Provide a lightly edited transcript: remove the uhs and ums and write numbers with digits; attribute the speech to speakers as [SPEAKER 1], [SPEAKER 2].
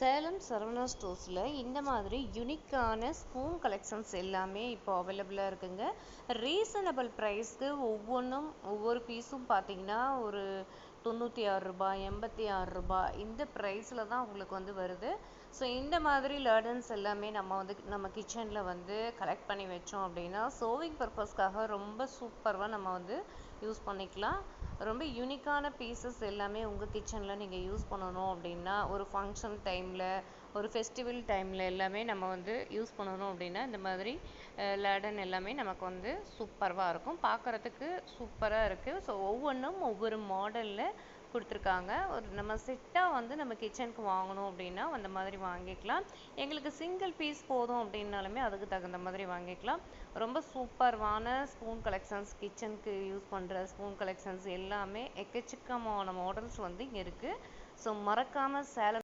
[SPEAKER 1] சேலம் சரவணா ஸ்டோர்ஸில் இந்த மாதிரி யுனிக்கான spoon collections எல்லாமே இப்போ அவைலபிளாக இருக்குங்க. ரீசனபிள் ப்ரைஸ்க்கு ஒவ்வொரு பீஸும் பார்த்தீங்கன்னா ஒரு 96 ரூபாய் 86 ரூபாய் இந்த ப்ரைஸில் தான் உங்களுக்கு வந்து வருது. ஸோ இந்த மாதிரி லேர்டன்ஸ் எல்லாமே நம்ம கிச்சனில் வந்து கலெக்ட் பண்ணி வச்சோம் அப்படின்னா சோவிங் பர்பஸ்க்காக ரொம்ப சூப்பராக நம்ம வந்து யூஸ் பண்ணிக்கலாம். ரொம்ப யூனிக்கான பீசஸ் எல்லாமே உங்கள் கிச்சனில் நீங்கள் யூஸ் பண்ணணும் அப்படின்னா ஒரு ஃபங்க்ஷன் டைமில் ஒரு ஃபெஸ்டிவல் டைமில் எல்லாமே நம்ம வந்து யூஸ் பண்ணணும் அப்படின்னா இந்த மாதிரி லேர்டன் எல்லாமே நமக்கு வந்து சூப்பராக இருக்கும், பார்க்குறதுக்கு சூப்பராக இருக்குது. ஸோ ஒவ்வொன்றும் ஒவ்வொரு மாடலில் கொடுத்துருக்காங்க. ஒரு நம்ம செட்டாக வந்து நம்ம கிச்சனுக்கு வாங்கணும் அப்படின்னா அந்த மாதிரி வாங்கிக்கலாம். எங்களுக்கு சிங்கிள் பீஸ் போதும் அப்படின்னாலுமே அதுக்கு தகுந்த மாதிரி வாங்கிக்கலாம். ரொம்ப சூப்பர்வான ஸ்பூன் கலெக்ஷன்ஸ், கிச்சனுக்கு யூஸ் பண்ணுற ஸ்பூன் கலெக்ஷன்ஸ் எல்லாமே எக்கச்சக்கமான மாடல்ஸ் வந்து இங்கே இருக்குது. ஸோ மறக்காமல் சேலம்